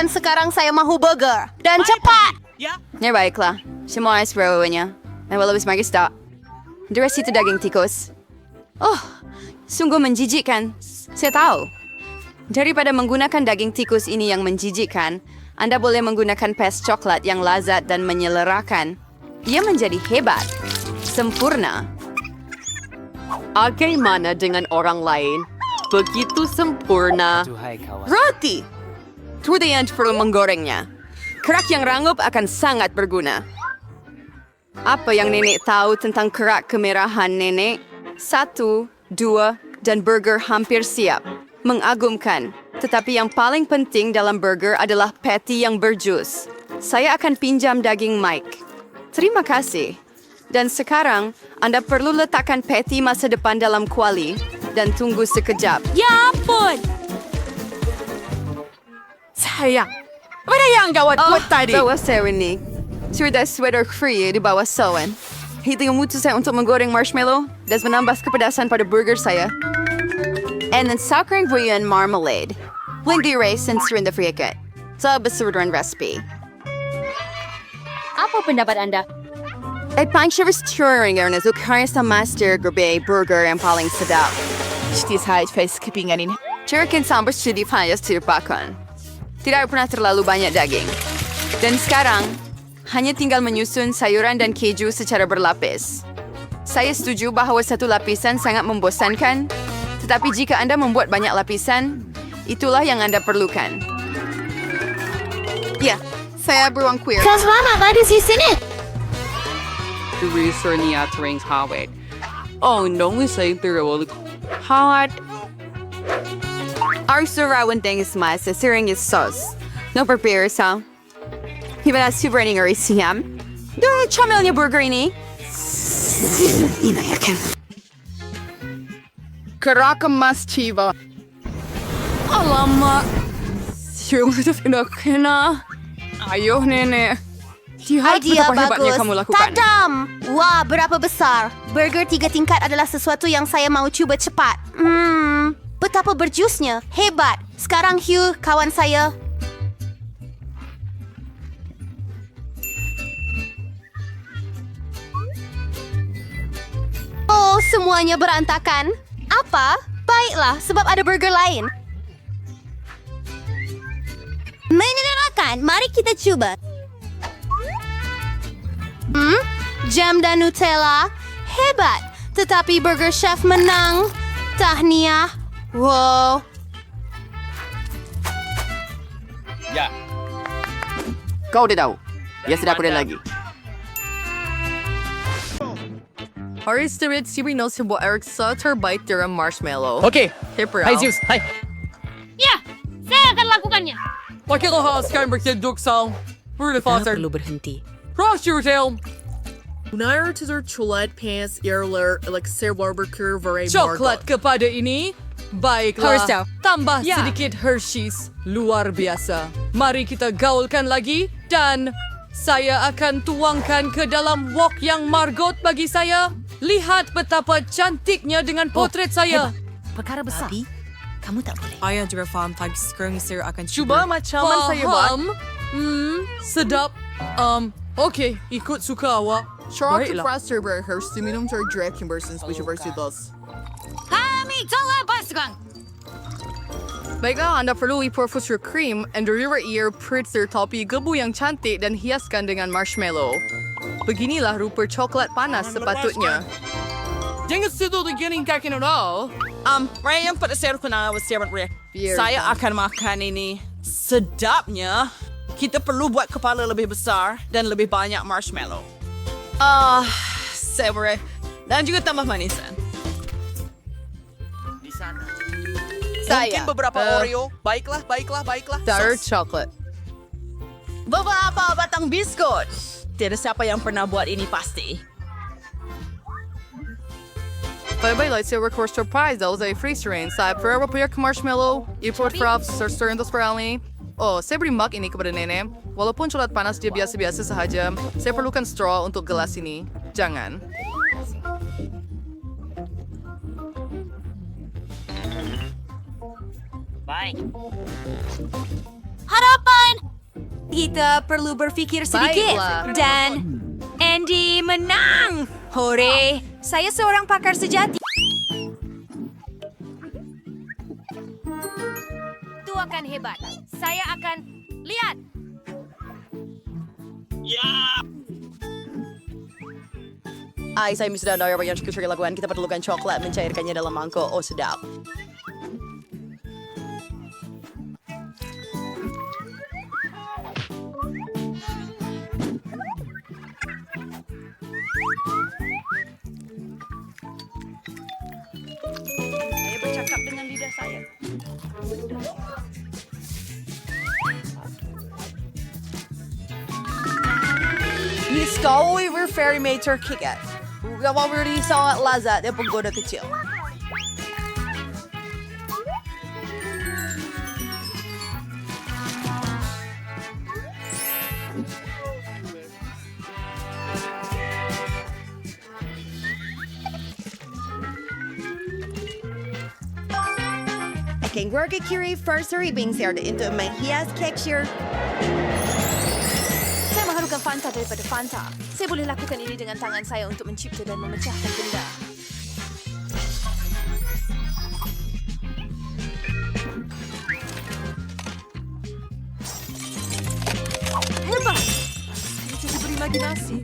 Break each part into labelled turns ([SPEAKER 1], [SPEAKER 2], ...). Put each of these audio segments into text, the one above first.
[SPEAKER 1] Dan sekarang saya mahu burger. Dan cepat!
[SPEAKER 2] Ya,
[SPEAKER 3] baiklah. Semua ais berawanya. Dan walau semakin stop. Dari situ daging tikus. Oh, sungguh menjijikkan. Saya tahu. Daripada menggunakan daging tikus ini yang menjijikkan, Anda boleh menggunakan pes coklat yang lazat dan menyelerakan. Ia menjadi hebat. Sempurna.
[SPEAKER 4] Bagaimana dengan orang lain? Begitu sempurna.
[SPEAKER 3] Roti! Kemudian perlu menggorengnya. Kerak yang rangup akan sangat berguna. Apa yang nenek tahu tentang kerak kemerahan nenek? 1, 2, dan burger hampir siap. Mengagumkan. Tetapi yang paling penting dalam burger adalah patty yang berjus. Saya akan pinjam daging Mike. Terima kasih. Dan sekarang, Anda perlu letakkan patty masa depan dalam kuali dan tunggu sekejap.
[SPEAKER 1] Ya ampun!
[SPEAKER 2] sayang. Apa yang gawat buat tadi?
[SPEAKER 3] Bawa saya ini. Sudah sweater free di bawah sawan. Hitung mutu saya untuk menggoreng marshmallow dan menambah kepedasan pada burger saya. And then sour cream bouillon marmalade. Blend the rice and stir in the friakat. Sa besurduan recipe.
[SPEAKER 1] Apa pendapat Anda?
[SPEAKER 3] Ay pang-service touring na zukari sa master grabe burger ang paling sedap.
[SPEAKER 2] Stis height face kepingan ini.
[SPEAKER 3] Chicken sambal studi payas tirpakan. Tidak pernah terlalu banyak daging. Dan sekarang, hanya tinggal menyusun sayuran dan keju secara berlapis. Saya setuju bahawa satu lapisan sangat membosankan, tetapi jika Anda membuat banyak lapisan, itulah yang Anda perlukan. Ya, saya beruang queer.
[SPEAKER 1] Selamat di sini.
[SPEAKER 4] Research niya tuwing hawit. Oh, nung isa'y pero hawat.
[SPEAKER 3] Our surawan ding is mas sa siring is sauce. No prepare sa. Hiba na subraning or isiyam. Doon chamel niya burger ini. Inayakan.
[SPEAKER 2] Karaka mas chiva.
[SPEAKER 3] Alamak. Yung ito pinakina.
[SPEAKER 2] Ayaw, nene.
[SPEAKER 1] Idea bagus.
[SPEAKER 3] Kamu lakukan.
[SPEAKER 1] Tadam! Wah, berapa besar. Burger 3 tingkat adalah sesuatu yang saya mau cuba cepat. Betapa berjusnya. Hebat. Sekarang Hugh, kawan saya. Oh, semuanya berantakan. Apa? Baiklah, sebab ada burger lain. Menyenangkan. Mari kita coba. Jam dan Nutella. Hebat. Tetapi Burger Chef menang. Tahniah. Wow.
[SPEAKER 4] Kau udah tahu. Ya sudah aku lagi.
[SPEAKER 5] Haris Spirit Sibino sebuah Ericksa terbaik dari marshmallow.
[SPEAKER 6] Oke.
[SPEAKER 5] Hipper
[SPEAKER 6] Hai Zeus, hai.
[SPEAKER 7] Ya, saya akan lakukannya.
[SPEAKER 6] Wakil Haas kan berkeduk sa Faser.
[SPEAKER 5] perlu berhenti.
[SPEAKER 6] Cross your tail.
[SPEAKER 5] Unair to their chocolate pants earlier elixir barbecue very
[SPEAKER 6] Coklat kepada ini. Baiklah.
[SPEAKER 3] Harus tahu.
[SPEAKER 6] Tambah
[SPEAKER 5] Ya.
[SPEAKER 6] sedikit Hershey's. Luar biasa. Mari kita gaulkan lagi dan saya akan tuangkan ke dalam wok yang margot bagi saya. Lihat betapa cantiknya dengan potret saya.
[SPEAKER 5] Perkara besar. Tapi, kamu tak boleh.
[SPEAKER 2] Ayah juga faham tag sekarang sir akan
[SPEAKER 5] Cuba macam saya buat.
[SPEAKER 6] Faham? Sedap. Okey, ikut suka awak. Baiklah.
[SPEAKER 2] Fraser Burhurst minum ter direct conversions which versi dos.
[SPEAKER 7] Kami telah pasukan.
[SPEAKER 5] Baiklah, Anda perlu ipurfusur cream and river ear pritzer topi gebu yang cantik dan hiaskan dengan marshmallow. Beginilah rupa coklat panas sepatutnya.
[SPEAKER 6] Jangan sedul beginning kakin at all.
[SPEAKER 2] Ryan pada ser ko na was servant Rick. Saya akan makan ini. Sedapnya. Kita perlu buat kepala lebih besar dan lebih banyak marshmallow. Sebre. Dan juga tambah manisan. Di sana. Mungkin beberapa Oreo. Baiklah.
[SPEAKER 5] Dark chocolate.
[SPEAKER 2] Beberapa batang biskut. Tidak siapa yang pernah buat ini pasti.
[SPEAKER 5] Bye-bye, lightsaber course surprise. That was a freeze rain. Saya forever puyak marshmallow. Iport fraps, stir into spiralni. Oh, saya beri mug ini kepada nenek. Walaupun coklat panas dia biasa-biasa sahaja, saya perlukan straw untuk gelas ini. Jangan.
[SPEAKER 7] Harapan!
[SPEAKER 8] Kita perlu berpikir sedikit.
[SPEAKER 5] Baiklah.
[SPEAKER 8] Dan Andy menang. Hore, saya seorang pakar sejati. Itu akan hebat. Saya akan lihat.
[SPEAKER 2] Ay, saya sudah tahu apa yang harus kita lakukan. Kita perlukan coklat mencairkannya dalam mangkok. Oh, sedap. Saya bercakap dengan lidah saya. Ni Stowaway Fairy Mater Kikat. Gawawari sangat lazat dan penggoda kecil.
[SPEAKER 9] Aking work kiri first ribbing ser into my hias texture.
[SPEAKER 8] Saya mengharukan Fanta daripada Fanta. Saya boleh lakukan ini dengan tangan saya untuk mencipta dan memecahkan benda. Hebat! Saya jadi berimajinasi.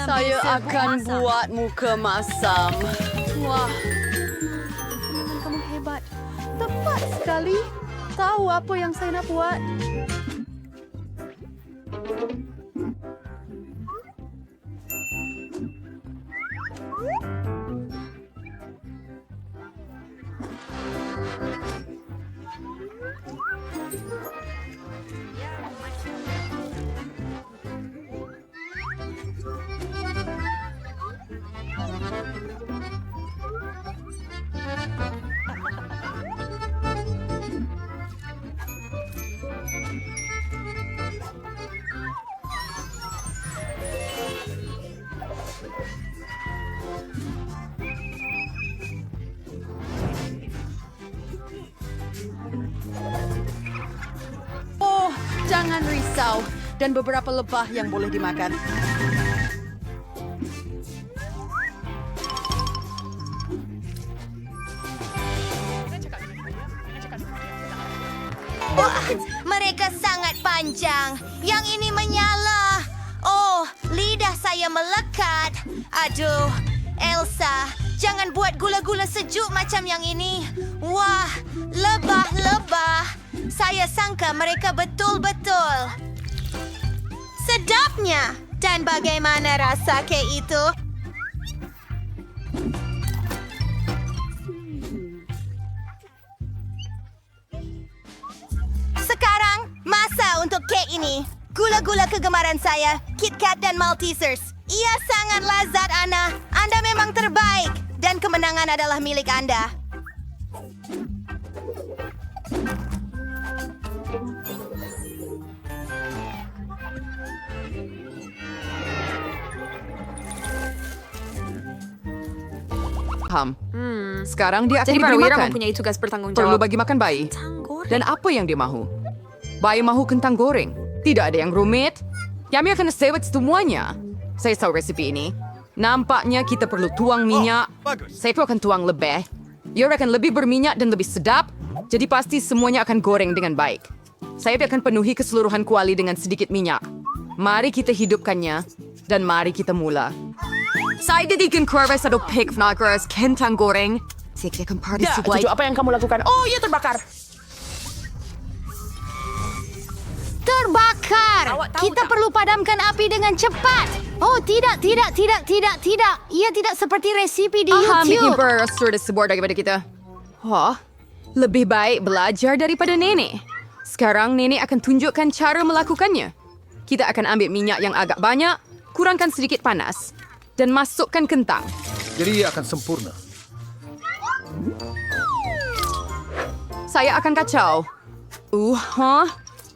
[SPEAKER 3] Saya akan buat muka masam.
[SPEAKER 8] Wah,
[SPEAKER 3] Kamu hebat. Tepat sekali. Tahu apa yang saya nak buat.
[SPEAKER 2] Oh, jangan risau. Dan beberapa lebah yang boleh dimakan.
[SPEAKER 1] Wah, mereka sangat panjang. Yang ini menyala. Oh, lidah saya melekat. Aduh, Elsa, jangan buat gula-gula sejuk macam yang ini. Wah, lebah-lebah. Saya sangka mereka betul-betul sedapnya. Dan bagaimana rasa kek itu? Sekarang, masa untuk kek ini. Gula-gula kegemaran saya, KitKat dan Maltesers. Ia sangat lazat, Ana. Anda memang terbaik. Dan kemenangan adalah milik Anda.
[SPEAKER 3] Sekarang dia akan
[SPEAKER 8] jadi
[SPEAKER 3] diberi
[SPEAKER 8] perwira
[SPEAKER 3] makan.
[SPEAKER 8] mempunyai tugas bertanggung
[SPEAKER 3] Perlu
[SPEAKER 8] jawab.
[SPEAKER 3] bagi makan bayi.
[SPEAKER 8] Kentang goreng.
[SPEAKER 3] Dan apa yang dia mahu? Bayi mahu kentang goreng. Tidak ada yang rumit. Kami akan sewet semuanya. Saya tahu resepi ini. Nampaknya kita perlu tuang minyak. Saya pun akan tuang lebih. Ia akan lebih berminyak dan lebih sedap. Jadi pasti semuanya akan goreng dengan baik. Saya akan penuhi keseluruhan kuali dengan sedikit minyak. Mari kita hidupkannya. Dan mari kita mula. Saya didikkan kurva satu pig nagras kentang goreng. Saya akan party
[SPEAKER 2] Ya,
[SPEAKER 3] sebaik.
[SPEAKER 2] Cucu, apa yang kamu lakukan? Oh, ia terbakar.
[SPEAKER 1] Terbakar! Kita perlu padamkan api dengan cepat. Oh, tidak. Ia tidak seperti resipi di
[SPEAKER 3] Aha, ini
[SPEAKER 1] YouTube.
[SPEAKER 3] berasur sebuah daripada kita. Wah, lebih baik belajar daripada nenek. Sekarang nenek akan tunjukkan cara melakukannya. Kita akan ambil minyak yang agak banyak, kurangkan sedikit panas, dan masukkan kentang.
[SPEAKER 10] Jadi ia akan sempurna.
[SPEAKER 3] Saya akan kacau.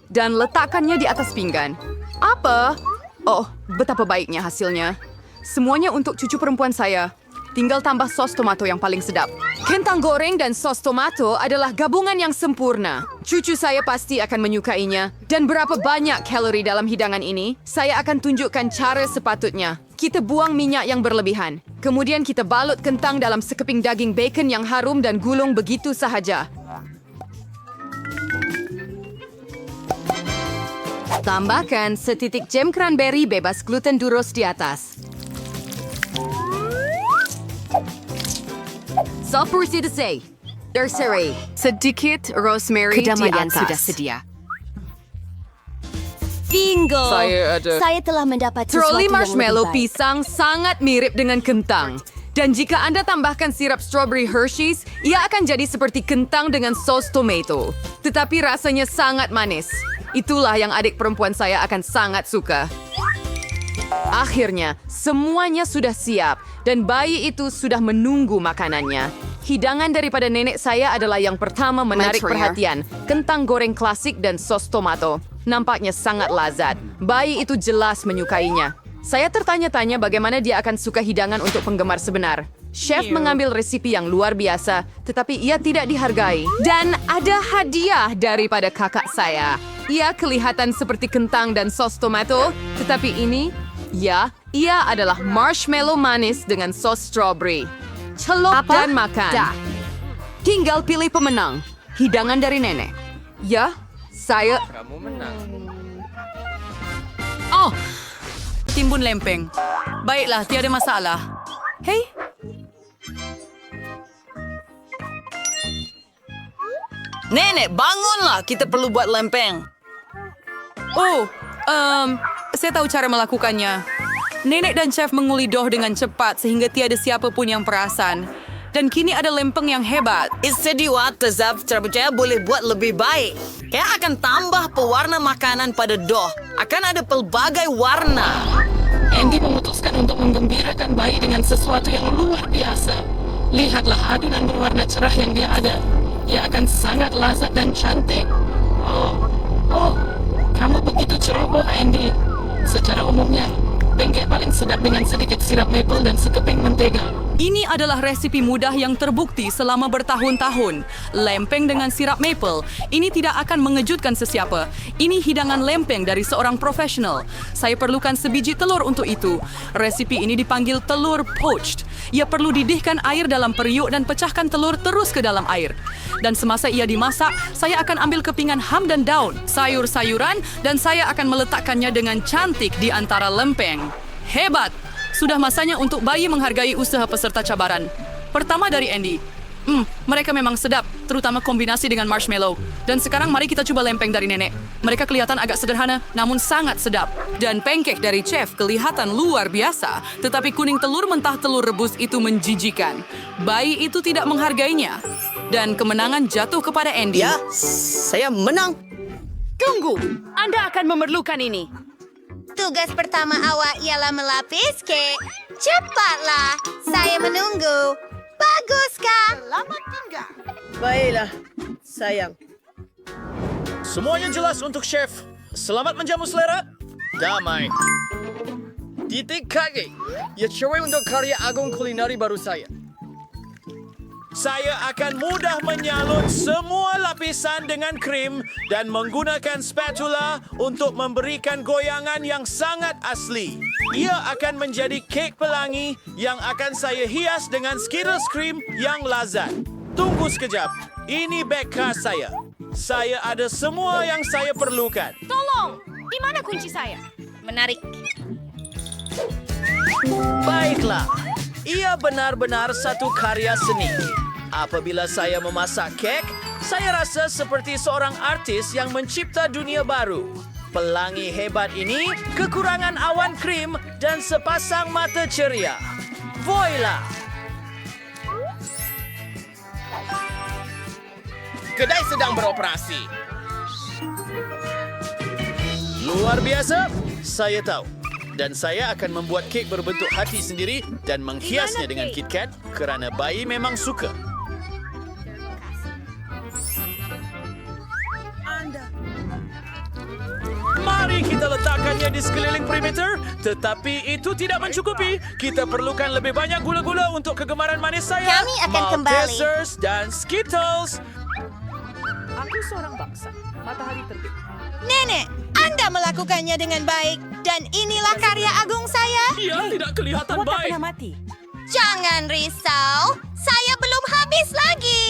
[SPEAKER 3] Dan letakkannya di atas pinggan. Apa? Oh, betapa baiknya hasilnya. Semuanya untuk cucu perempuan saya. Tinggal tambah sos tomato yang paling sedap. Kentang goreng dan sos tomato adalah gabungan yang sempurna. Cucu saya pasti akan menyukainya. Dan berapa banyak kalori dalam hidangan ini, saya akan tunjukkan cara sepatutnya. Kita buang minyak yang berlebihan. Kemudian kita balut kentang dalam sekeping daging bacon yang harum dan gulung begitu sahaja. Tambahkan setitik jam cranberry bebas gluten duros di atas. Salpursi desai. Terserai. Sedikit rosemary di atas. Sudah sedia.
[SPEAKER 1] Bingo!
[SPEAKER 2] Saya ada-
[SPEAKER 1] Saya telah mendapat sesuatu
[SPEAKER 3] Troli
[SPEAKER 1] yang
[SPEAKER 3] marshmallow
[SPEAKER 1] lebih baik.
[SPEAKER 3] pisang sangat mirip dengan kentang. Dan jika Anda tambahkan sirap strawberry Hershey's, ia akan jadi seperti kentang dengan sos tomato. Tetapi rasanya sangat manis. Itulah yang adik perempuan saya akan sangat suka. Akhirnya, semuanya sudah siap dan bayi itu sudah menunggu makanannya. Hidangan daripada nenek saya adalah yang pertama menarik perhatian. Kentang goreng klasik dan sos tomato. Nampaknya sangat lazat. Bayi itu jelas menyukainya. Saya tertanya-tanya bagaimana dia akan suka hidangan untuk penggemar sebenar. Chef mengambil resipi yang luar biasa, tetapi ia tidak dihargai. Dan ada hadiah daripada kakak saya. Ia kelihatan seperti kentang dan sos tomato, tetapi ini, ya, ia adalah marshmallow manis dengan sos strawberry. Celup dan makan. Tinggal pilih pemenang. Hidangan dari nenek. Ya, saya...
[SPEAKER 6] Oh, timbun lempeng. Baiklah, tiada masalah. Hei,
[SPEAKER 2] Nenek, bangunlah. Kita perlu buat lempeng.
[SPEAKER 6] oh, saya tahu cara melakukannya. Nenek dan chef menguli dough dengan cepat sehingga tiada siapa pun yang perasan. Dan kini ada lempeng yang hebat.
[SPEAKER 2] Istidiwat tezab terpercaya boleh buat lebih baik. Kayak akan tambah pewarna makanan pada dough. Akan ada pelbagai warna.
[SPEAKER 11] Andy memutuskan untuk menggembirakan bayi dengan sesuatu yang luar biasa. Lihatlah adonan berwarna cerah yang dia ada. Ia akan sangat lazat dan cantik. Oh, kamu begitu ceroboh, Andy. Secara umumnya, pancake paling sedap dengan sedikit sirap maple dan sekeping mentega.
[SPEAKER 6] Ini adalah resipi mudah yang terbukti selama bertahun-tahun. Lempeng dengan sirap maple. Ini tidak akan mengejutkan sesiapa. Ini hidangan lempeng dari seorang profesional. Saya perlukan sebiji telur untuk itu. Resipi ini dipanggil telur poached. Ia perlu didihkan air dalam periuk dan pecahkan telur terus ke dalam air. Dan semasa ia dimasak, saya akan ambil kepingan ham dan daun, sayur-sayuran, dan saya akan meletakkannya dengan cantik di antara lempeng. Hebat! Sudah masanya untuk bayi menghargai usaha peserta cabaran. Pertama dari Andy. Mereka memang sedap, terutama kombinasi dengan marshmallow. Dan sekarang mari kita coba lempeng dari nenek. Mereka kelihatan agak sederhana, namun sangat sedap. Dan pancake dari chef kelihatan luar biasa. Tetapi kuning telur mentah telur rebus itu menjijikan. Bayi itu tidak menghargainya. Dan kemenangan jatuh kepada Andy.
[SPEAKER 2] Ya, saya menang.
[SPEAKER 3] Tunggu, Anda akan memerlukan ini.
[SPEAKER 1] Tugas pertama awak ialah melapis kek. Cepatlah, saya menunggu. Baguskah? Selamat tinggal.
[SPEAKER 12] Baiklah, sayang.
[SPEAKER 10] Semuanya jelas untuk chef. Selamat menjamu selera. Damai.
[SPEAKER 12] Titik kaki. Ya cewek untuk karya agung kulinari baru saya.
[SPEAKER 10] Saya akan mudah menyalur semua lapisan dengan krim dan menggunakan spatula untuk memberikan goyangan yang sangat asli. Ia akan menjadi kek pelangi yang akan saya hias dengan Skittles krim yang lazat. Tunggu sekejap. Ini beg khas saya. Saya ada semua yang saya perlukan.
[SPEAKER 8] Tolong, di mana kunci saya? Menarik.
[SPEAKER 10] Baiklah. Ia benar-benar satu karya seni. Apabila saya memasak kek, saya rasa seperti seorang artis yang mencipta dunia baru. Pelangi hebat ini, kekurangan awan krim dan sepasang mata ceria. Voila!
[SPEAKER 12] Kedai sedang beroperasi.
[SPEAKER 10] Luar biasa, saya tahu. Dan saya akan membuat kek berbentuk hati sendiri dan menghiasnya dengan KitKat kerana bayi memang suka. Mari kita letakkannya di sekeliling perimeter. Tetapi itu tidak mencukupi. Kita perlukan lebih banyak gula-gula untuk kegemaran manis saya.
[SPEAKER 1] Kami akan kembali.
[SPEAKER 10] Maltesers dan Skittles.
[SPEAKER 5] Aku seorang bangsa. Matahari terbit.
[SPEAKER 1] Nenek, Anda melakukannya dengan baik. Dan inilah karya agung saya.
[SPEAKER 10] Ia tidak kelihatan baik.
[SPEAKER 1] Jangan risau, saya belum habis lagi.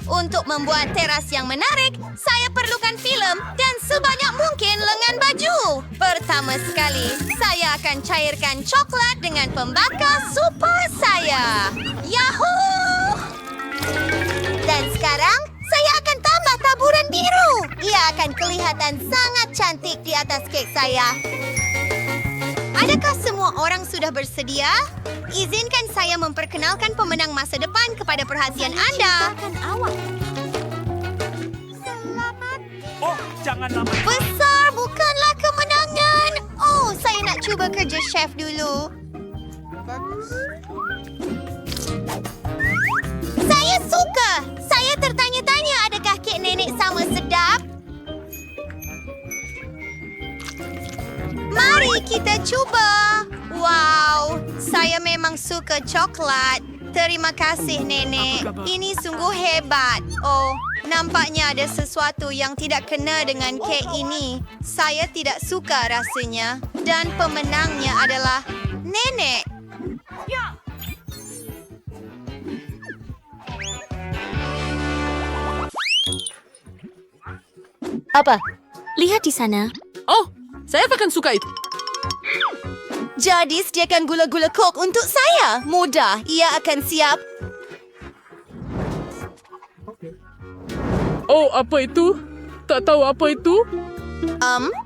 [SPEAKER 1] Untuk membuat teras yang menarik, saya perlukan film dan sebanyak mungkin lengan baju. Pertama sekali, saya akan cairkan coklat dengan pembakar super saya. Yahoo! Dan sekarang, saya akan tambah taburan biru. Ia akan kelihatan sangat cantik di atas kek saya. Adakah semua orang sudah bersedia? Izinkan saya memperkenalkan pemenang masa depan kepada perhatian Anda. Selamat.
[SPEAKER 10] Oh, jangan lama.
[SPEAKER 1] Besar bukanlah kemenangan. Oh, saya nak cuba kerja chef dulu. Saya suka. Saya tertanya-tanya adakah kek nenek sama sedap? Mari kita cuba. Wow, saya memang suka coklat. Terima kasih, Nenek. Ini sungguh hebat. Oh, nampaknya ada sesuatu yang tidak kena dengan kek ini. Saya tidak suka rasanya. Dan pemenangnya adalah Nenek.
[SPEAKER 7] Apa? Lihat di sana.
[SPEAKER 6] Oh, saya akan suka itu.
[SPEAKER 1] Jadi sediakan gula-gula kok untuk saya. Mudah, ia akan siap.
[SPEAKER 6] Oh, apa itu? Tak tahu apa itu.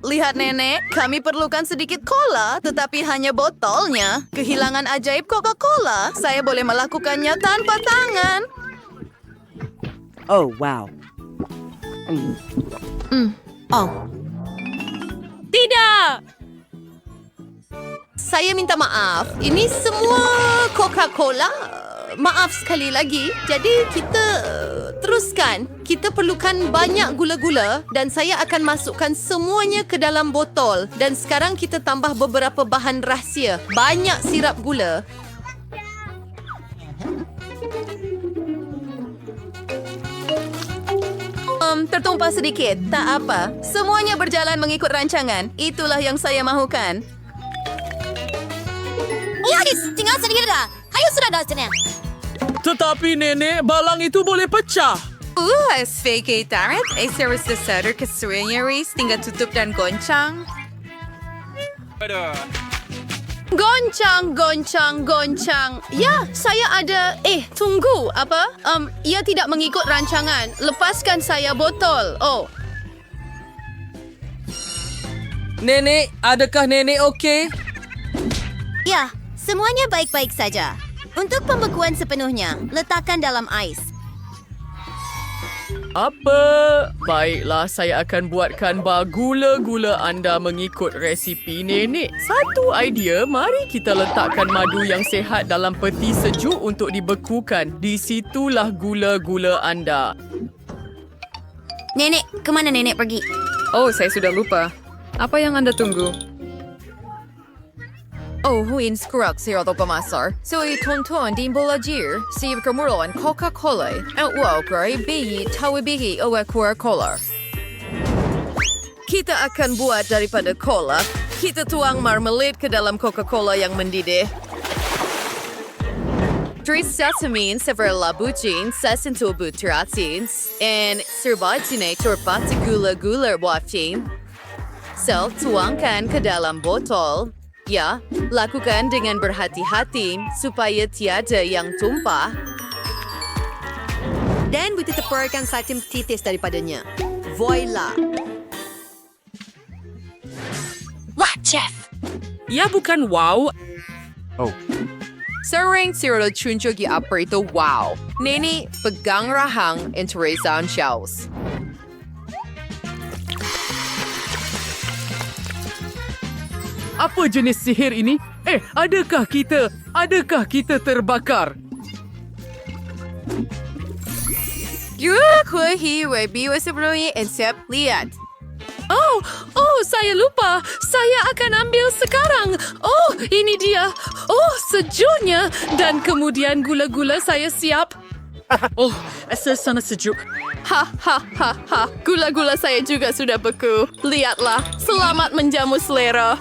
[SPEAKER 3] Lihat nenek, kami perlukan sedikit cola, tetapi hanya botolnya. Kehilangan ajaib Coca-Cola. Saya boleh melakukannya tanpa tangan.
[SPEAKER 13] Oh, wow.
[SPEAKER 1] Oh.
[SPEAKER 7] Tidak!
[SPEAKER 3] Saya minta maaf. Ini semua Coca-Cola. Maaf sekali lagi. Jadi kita teruskan. Kita perlukan banyak gula-gula dan saya akan masukkan semuanya ke dalam botol. Dan sekarang kita tambah beberapa bahan rahsia. Banyak sirap gula. Tertumpah sedikit. Tak apa. Semuanya berjalan mengikut rancangan. Itulah yang saya mahukan.
[SPEAKER 1] Yadis, tinggal sedikit dah. Ayo sudah dah sana.
[SPEAKER 10] Tetapi nenek, balang itu boleh pecah.
[SPEAKER 3] As fake tarik, series the sadder kasuanya race, tinggal tutup dan goncang. Goncang. Ya, saya ada... tunggu. Apa? Ia tidak mengikut rancangan. Lepaskan saya botol. Oh.
[SPEAKER 6] Nenek, adakah nenek okey?
[SPEAKER 1] Ya, semuanya baik-baik saja. Untuk pembekuan sepenuhnya, letakkan dalam ais.
[SPEAKER 6] Apa? Baiklah, saya akan buatkan bar gula-gula anda mengikut resipi nenek. Satu idea, mari kita letakkan madu yang sehat dalam peti sejuk untuk dibekukan. Di situlah gula-gula anda.
[SPEAKER 1] Nenek, kemana nenek pergi?
[SPEAKER 5] Oh, saya sudah lupa. Apa yang anda tunggu?
[SPEAKER 3] Oh, huwin skruak si Roto Pemasar. So, tonton din bolajir. Si kemuruan Coca-Cola. At wow, gray biyi tawibihi o Coca-Cola. Kita akan buat daripada cola. Kita tuang marmalade ke dalam Coca-Cola yang mendidih. Tris sesamin several labucin sesentul butratins and serbatine torbati gula-gula wafin. So, tuangkan ke dalam botol. Ya, lakukan dengan berhati-hati supaya tiada yang tumpah.
[SPEAKER 9] Dan kita teparkan satu titis daripadanya. Voila!
[SPEAKER 7] Wah, chef!
[SPEAKER 6] Ya bukan wow.
[SPEAKER 3] Sering si Rodo chunjugi apa itu wow. Nini, pegang rahang and Teresa on shelves.
[SPEAKER 6] Apa jenis sihir ini? Adakah kita terbakar?
[SPEAKER 3] Yura kuhi webi wasabroyi and sep liat.
[SPEAKER 6] Oh, saya lupa. Saya akan ambil sekarang. Oh, ini dia. Oh, sejuknya. Dan kemudian gula-gula saya siap.
[SPEAKER 11] Oh, rasa sangat sejuk.
[SPEAKER 5] Ha. Gula-gula saya juga sudah beku. Lihatlah, selamat menjamu selera.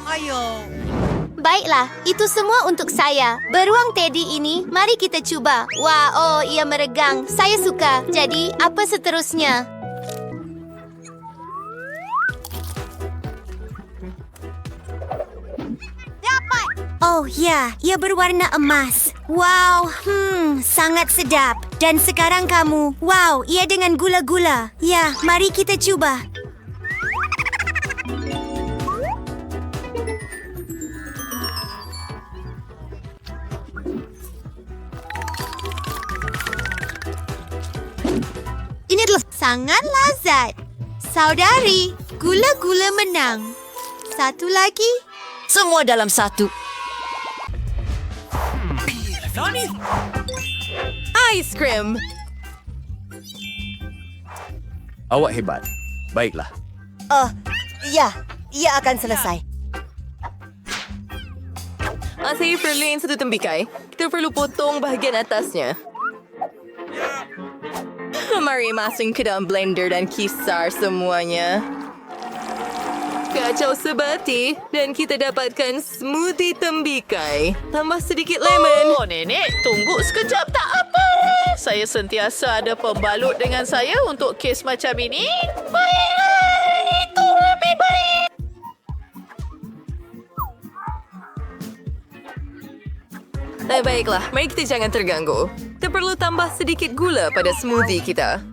[SPEAKER 1] Baiklah, itu semua untuk saya. Beruang Teddy ini, mari kita cuba. Wah, oh, ia meregang. Saya suka. Jadi, apa seterusnya? Oh ya, ia berwarna emas. Wow, sangat sedap. Dan sekarang kamu, wow, ia dengan gula-gula. Ya, mari kita cuba. Ini adalah sangat lazat. Saudari, gula-gula menang. Satu lagi.
[SPEAKER 9] Semua dalam satu.
[SPEAKER 3] Ice cream!
[SPEAKER 10] Awak hebat. Baiklah.
[SPEAKER 9] Ya, ia akan selesai.
[SPEAKER 3] Saya perluin satu tembikai. Kita perlu potong bahagian atasnya. Mari masuk ke dalam blender dan kisar semuanya. Kacau sebati dan kita dapatkan smoothie tembikai. Tambah sedikit lemon.
[SPEAKER 13] Oh, Nenek, tunggu sekejap tak apa. Saya sentiasa ada pembalut dengan saya untuk kes macam ini. Baiklah, itu lebih baik.
[SPEAKER 3] Baiklah, mari kita jangan terganggu. Kita perlu tambah sedikit gula pada smoothie kita.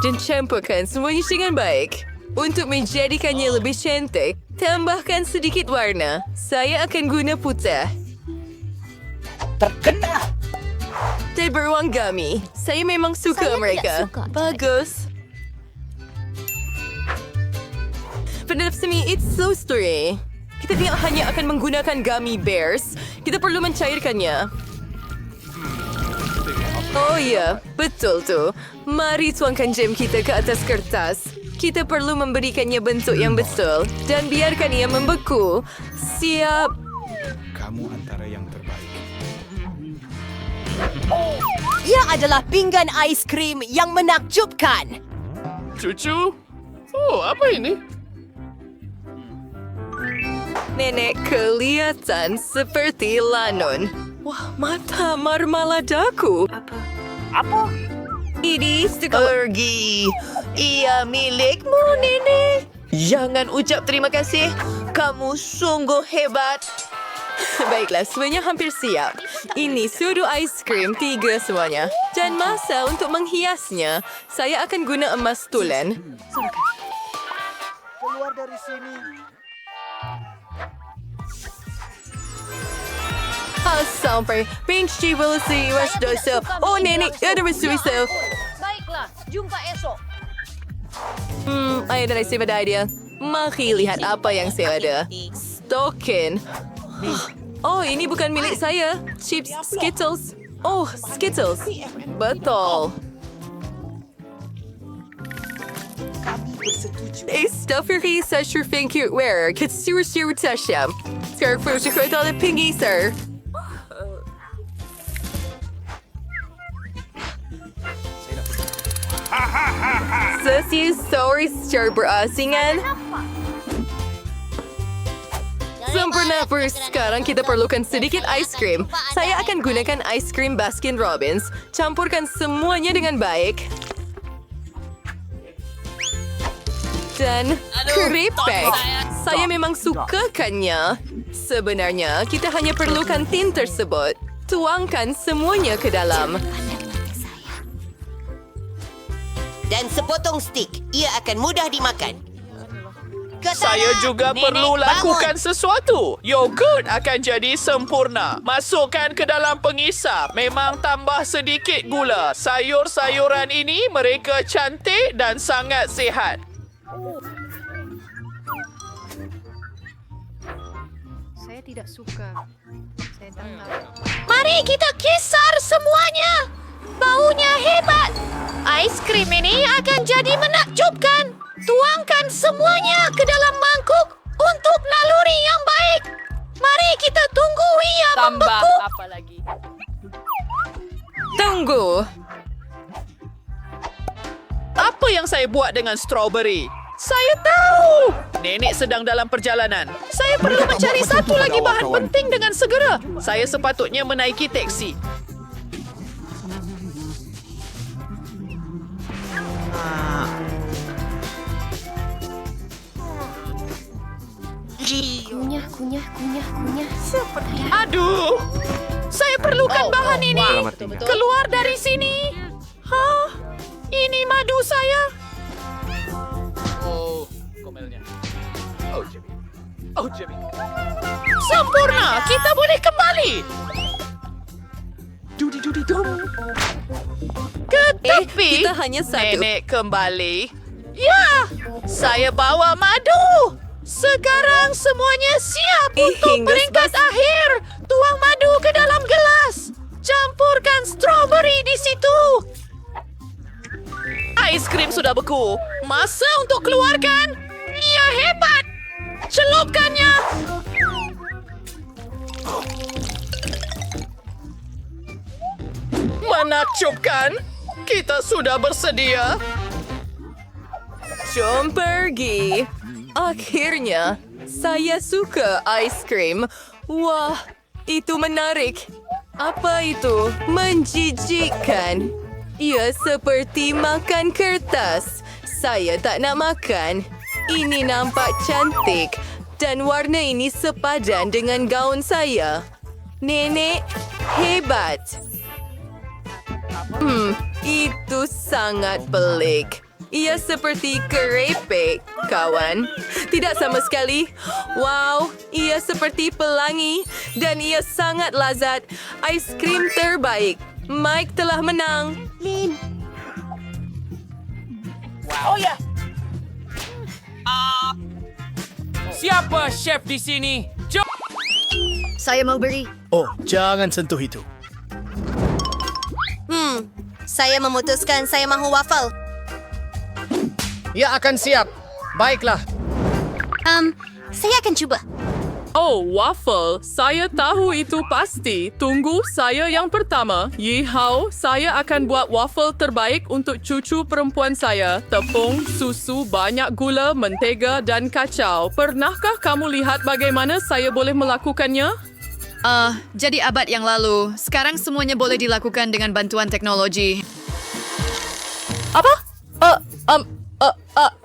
[SPEAKER 3] Dan campurkan semuanya dengan baik. Untuk menjadikannya lebih cantik, tambahkan sedikit warna. Saya akan guna putih.
[SPEAKER 9] Terkena.
[SPEAKER 3] Dan beruang gummy. Saya memang suka mereka. Bagus. Pada semi, it's so stray. Kita tidak hanya akan menggunakan gummy bears. Kita perlu mencairkannya. Oh ya, betul tu. Mari tuangkan jam kita ke atas kertas. Kita perlu memberikannya bentuk yang betul dan biarkan ia membeku. Siap.
[SPEAKER 10] Kamu antara yang terbaik.
[SPEAKER 9] Ia adalah pinggan ais krim yang menakjubkan.
[SPEAKER 12] Cucu? Oh, apa ini?
[SPEAKER 3] Nenek kelihatan seperti lanon. Wah, mata marmaladaku.
[SPEAKER 9] Apa?
[SPEAKER 13] Ini pergi. Ia milikmu, Nenek. Jangan ucap terima kasih. Kamu sungguh hebat.
[SPEAKER 3] Baiklah, semuanya hampir siap. Ini sudu ais krim 3 semuanya. Dan masa untuk menghiasnya, saya akan guna emas tulen.
[SPEAKER 10] Keluar dari sini.
[SPEAKER 3] Sampai benci evolusi was dosa. Oh, Nenek, ada resuiso.
[SPEAKER 8] Baiklah, jumpa esok.
[SPEAKER 3] Ada receiver idea. Mari lihat apa yang saya ada. Stokin. Oh, ini bukan milik saya. Chips Skittles. Oh, Skittles. Betul. Stuffery sa surfing cute wear. Katsur-sur tasyam. Scarf sa kutala pingi, sir. Sesi sorry star berasingan. Sempurna first. Sekarang kita perlukan sedikit ice cream. Saya akan gunakan ice cream Baskin Robbins. Campurkan semuanya dengan baik. Dan keripik. Saya memang sukakannya. Sebenarnya, kita hanya perlukan tin tersebut. Tuangkan semuanya ke dalam.
[SPEAKER 9] Dan sepotong stik. Ia akan mudah dimakan.
[SPEAKER 10] Saya juga perlu lakukan sesuatu. Yogurt akan jadi sempurna. Masukkan ke dalam pengisap. Memang tambah sedikit gula. Sayur-sayuran ini mereka cantik dan sangat sihat.
[SPEAKER 5] Saya tidak suka. Saya tangkap.
[SPEAKER 8] Mari kita kisar semuanya. Baunya hebat.
[SPEAKER 13] Ais krim ini akan jadi menakjubkan. Tuangkan semuanya ke dalam mangkuk untuk naluri yang baik. Mari kita tunggu ia membeku.
[SPEAKER 4] apa lagi?
[SPEAKER 3] Tunggu.
[SPEAKER 13] Apa yang saya buat dengan strawberry? Saya tahu. Nenek sedang dalam perjalanan. Saya perlu mencari satu lagi bahan penting dengan segera. Saya sepatutnya menaiki teksi.
[SPEAKER 7] Kunyah.
[SPEAKER 13] Aduh, saya perlukan bahan ini. Keluar dari sini. Hah? Ini madu saya.
[SPEAKER 12] Oh, komelnya. Oh, Jimmy.
[SPEAKER 13] Sempurna, kita boleh kembali. Ke tepi.
[SPEAKER 3] kita hanya satu.
[SPEAKER 13] Nenek kembali. Ya, saya bawa madu. Sekarang semuanya siap untuk
[SPEAKER 3] hingga
[SPEAKER 13] peringkat akhir. Tuang madu ke dalam gelas. Campurkan strawberry di situ. Ais krim sudah beku. Masa untuk keluarkan? Ia hebat. Celupkannya. Menakjubkan. Kita sudah bersedia.
[SPEAKER 3] Jom pergi. Akhirnya, saya suka ais krim. Wah, itu menarik. Apa itu? Menjijikkan. Ia seperti makan kertas. Saya tak nak makan. Ini nampak cantik. Dan warna ini sepadan dengan gaun saya. Nenek, hebat. Itu sangat pelik. Ia seperti kerepek, kawan. Tidak sama sekali. Wow, ia seperti pelangi. Dan ia sangat lazat. Ais krim terbaik. Mike telah menang.
[SPEAKER 12] Siapa chef di sini?
[SPEAKER 9] Saya mau beri.
[SPEAKER 12] Oh, jangan sentuh itu.
[SPEAKER 1] Saya memutuskan saya mahu waffle.
[SPEAKER 12] Ia akan siap. Baiklah.
[SPEAKER 7] Saya akan cuba.
[SPEAKER 6] Oh, waffle. Saya tahu itu pasti. Tunggu, saya yang pertama. Yihau, saya akan buat waffle terbaik untuk cucu perempuan saya. Tepung, susu, banyak gula, mentega dan kacau. Pernahkah kamu lihat bagaimana saya boleh melakukannya?
[SPEAKER 5] Jadi abad yang lalu, sekarang semuanya boleh dilakukan dengan bantuan teknologi.
[SPEAKER 2] Apa?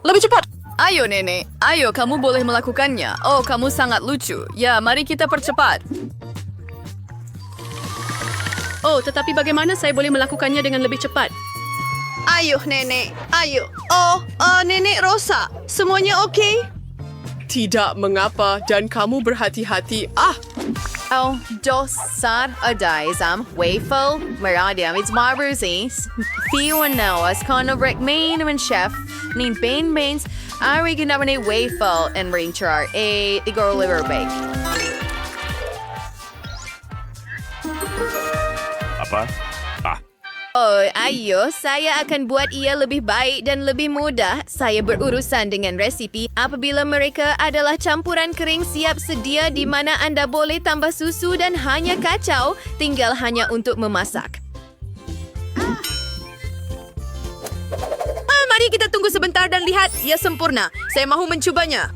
[SPEAKER 2] Lebih cepat.
[SPEAKER 5] Ayo nenek, ayo kamu boleh melakukannya. Oh, kamu sangat lucu. Ya, mari kita percepat.
[SPEAKER 8] Oh, tetapi bagaimana saya boleh melakukannya dengan lebih cepat?
[SPEAKER 3] Ayo, nenek. Ayo. Oh, nenek Rosa. Semuanya okey?
[SPEAKER 6] Tidak mengapa dan kamu berhati-hati.
[SPEAKER 3] Oh, dosar adaisam waffle meradam it's marberzis. Fiona was connobrick main and chef. Nin bain bains. Ari ginabane waffle and ring char igor liver bake.
[SPEAKER 10] Apa?
[SPEAKER 3] Oh, ayo, saya akan buat ia lebih baik dan lebih mudah. Saya berurusan dengan resipi apabila mereka adalah campuran kering siap sedia di mana anda boleh tambah susu dan hanya kacau, tinggal hanya untuk memasak. Mari kita tunggu sebentar dan lihat. Ia sempurna. Saya mahu mencubanya.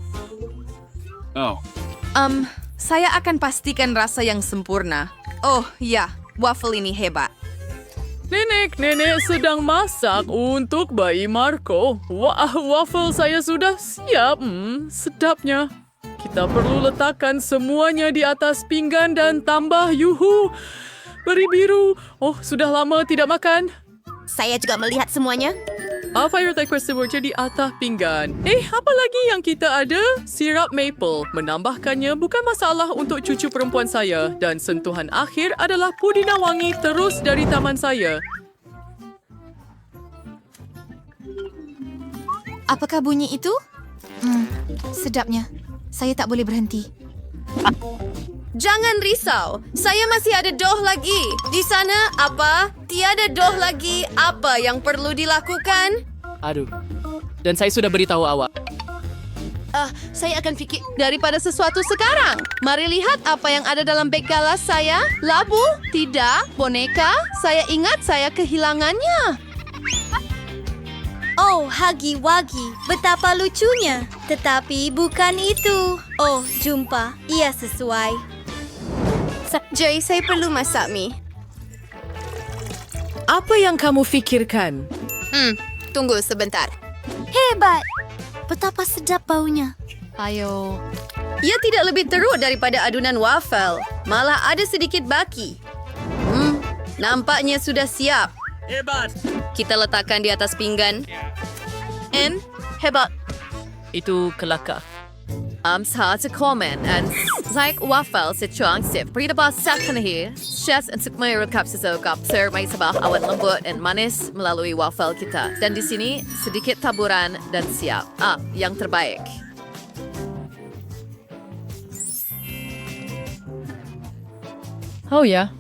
[SPEAKER 3] Saya akan pastikan rasa yang sempurna. Oh, ya. Waffle ini hebat.
[SPEAKER 6] Nenek sedang masak untuk bayi Marco. Wah, waffle saya sudah siap. Sedapnya. Kita perlu letakkan semuanya di atas pinggan dan tambah yuhu. Beri biru. Oh, sudah lama tidak makan.
[SPEAKER 1] Saya juga melihat semuanya.
[SPEAKER 6] Fire tequila semuanya di atas pinggan. Apa lagi yang kita ada? Sirap maple. Menambahkannya bukan masalah untuk cucu perempuan saya. Dan sentuhan akhir adalah pudina wangi terus dari taman saya.
[SPEAKER 1] Apakah bunyi itu? Sedapnya. Saya tak boleh berhenti.
[SPEAKER 3] Jangan risau, saya masih ada doh lagi. Di sana apa? Tiada doh lagi. Apa yang perlu dilakukan?
[SPEAKER 4] Aduh. Dan saya sudah beritahu awak.
[SPEAKER 3] Saya akan fikir daripada sesuatu sekarang. Mari lihat apa yang ada dalam beg galas saya. Labu? Tidak. Boneka? Saya ingat saya kehilangannya.
[SPEAKER 1] Oh, hagi-wagi. Betapa lucunya. Tetapi bukan itu. Oh, jumpa. Ia sesuai.
[SPEAKER 3] Jay, saya perlu masak mie.
[SPEAKER 6] Apa yang kamu fikirkan?
[SPEAKER 3] Tunggu sebentar.
[SPEAKER 1] Hebat. Betapa sedap baunya.
[SPEAKER 3] Ayo. Ia tidak lebih teruk daripada adunan wafel. Malah ada sedikit baki. Nampaknya sudah siap.
[SPEAKER 12] Hebat.
[SPEAKER 3] Kita letakkan di atas pinggan. Hebat.
[SPEAKER 4] Itu kelakar.
[SPEAKER 3] Sa komen and like wafel secuang sip. Berita bahasa kanahir. Chefs untuk merekap sesokap sermai sabah awan lembut dan manis melalui wafel kita. Dan di sini sedikit taburan dan siap. Yang terbaik.
[SPEAKER 6] Oh ya,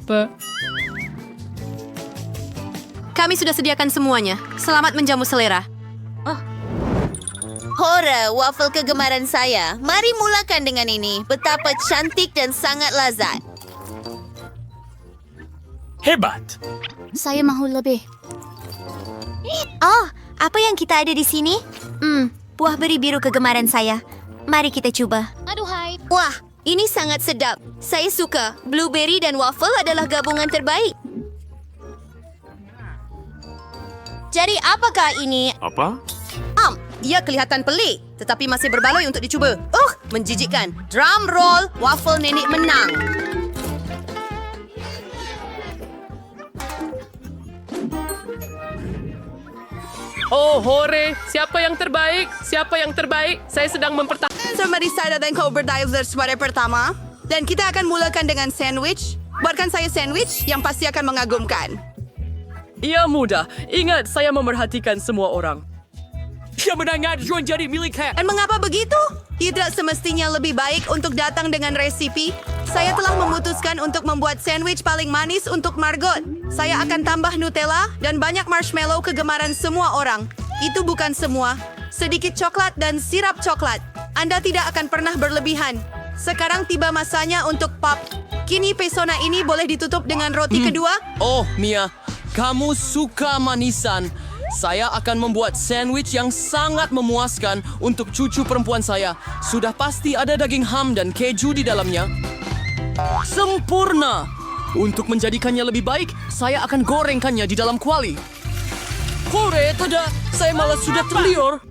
[SPEAKER 3] Kami sudah sediakan semuanya. Selamat menjamu selera.
[SPEAKER 1] Hora, waffle kegemaran saya. Mari mulakan dengan ini. Betapa cantik dan sangat lazat.
[SPEAKER 12] Hebat.
[SPEAKER 7] Saya mahu lebih.
[SPEAKER 1] Oh, apa yang kita ada di sini? Buah beri biru kegemaran saya. Mari kita coba.
[SPEAKER 7] Aduhai.
[SPEAKER 1] Wah, ini sangat sedap. Saya suka. Blueberry dan waffle adalah gabungan terbaik. Jadi apakah ini?
[SPEAKER 10] Apa?
[SPEAKER 3] Ia kelihatan pelik, tetapi masih berbaloi untuk dicuba. Menjijikkan. Drum roll, waffle nenek menang.
[SPEAKER 4] Oh, hore. Siapa yang terbaik? Siapa yang terbaik? Saya sedang mempertahankan.
[SPEAKER 3] Mari saya dan kau berdaya pada pertama. Dan kita akan mulakan dengan sandwich. Buatkan saya sandwich yang pasti akan mengagumkan.
[SPEAKER 6] Ia mudah. Ingat, saya memerhatikan semua orang.
[SPEAKER 12] Kemenangan John jadi milik
[SPEAKER 3] Dan mengapa begitu? Ia tidak semestinya lebih baik untuk datang dengan resipi. Saya telah memutuskan untuk membuat sandwich paling manis untuk Margot. Saya akan tambah Nutella dan banyak marshmallow kegemaran semua orang. Itu bukan semua. Sedikit coklat dan sirap coklat. Anda tidak akan pernah berlebihan. Sekarang tiba masanya untuk pop. Kini pesona ini boleh ditutup dengan roti kedua.
[SPEAKER 14] Oh, Mia, kamu suka manisan. Saya akan membuat sandwich yang sangat memuaskan untuk cucu perempuan saya. Sudah pasti ada daging ham dan keju di dalamnya. Sempurna! Untuk menjadikannya lebih baik, saya akan gorengkannya di dalam kuali. Hore, tidak! Saya malah sudah terliur.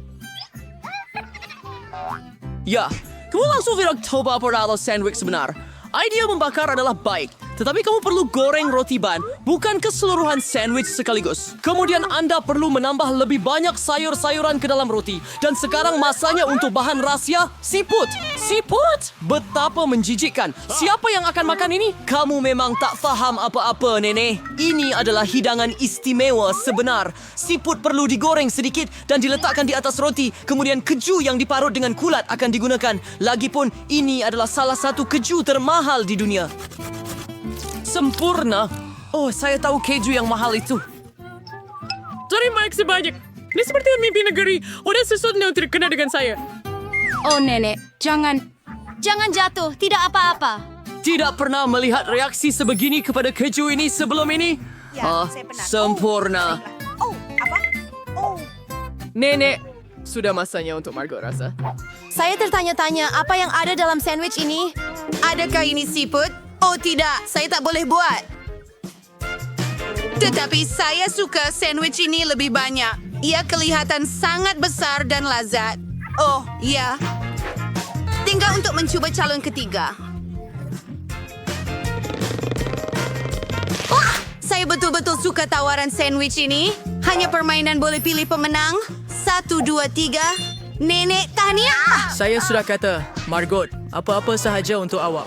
[SPEAKER 14] Ya, kamu langsung tidak coba peralo sandwich sebenar. Idea membakar adalah baik, tetapi kamu perlu goreng roti ban, bukan keseluruhan sandwich sekaligus. Kemudian Anda perlu menambah lebih banyak sayur-sayuran ke dalam roti. Dan sekarang masanya untuk bahan rahasia, siput. Siput? Betapa menjijikkan. Siapa yang akan makan ini? Kamu memang tak faham apa-apa, Nenek. Ini adalah hidangan istimewa sebenar. Siput perlu digoreng sedikit dan diletakkan di atas roti. Kemudian keju yang diparut dengan kulat akan digunakan. Lagipun, ini adalah salah satu keju termahal di dunia. Sempurna. Oh, saya tahu keju yang mahal itu.
[SPEAKER 11] Terima kasih banyak. Ini seperti mimpi negeri. Ada sesuatu yang terkena dengan saya.
[SPEAKER 7] Oh, Nenek. Jangan jatuh. Tidak apa-apa.
[SPEAKER 14] Tidak pernah melihat reaksi sebegini kepada keju ini sebelum ini. Sempurna.
[SPEAKER 6] Nenek, sudah masanya untuk Margot rasa.
[SPEAKER 3] Saya tertanya-tanya apa yang ada dalam sandwich ini. Adakah ini siput? Oh tidak, saya tak boleh buat. Tetapi saya suka sandwich ini lebih banyak. Ia kelihatan sangat besar dan lazat. Oh, ya. Tinggal untuk mencoba calon ketiga. Wah, saya betul-betul suka tawaran sandwich ini. Hanya permainan boleh pilih pemenang. 1, 2, 3. Nenek tahniah!
[SPEAKER 6] Saya sudah kata, Margot, apa-apa sahaja untuk awak.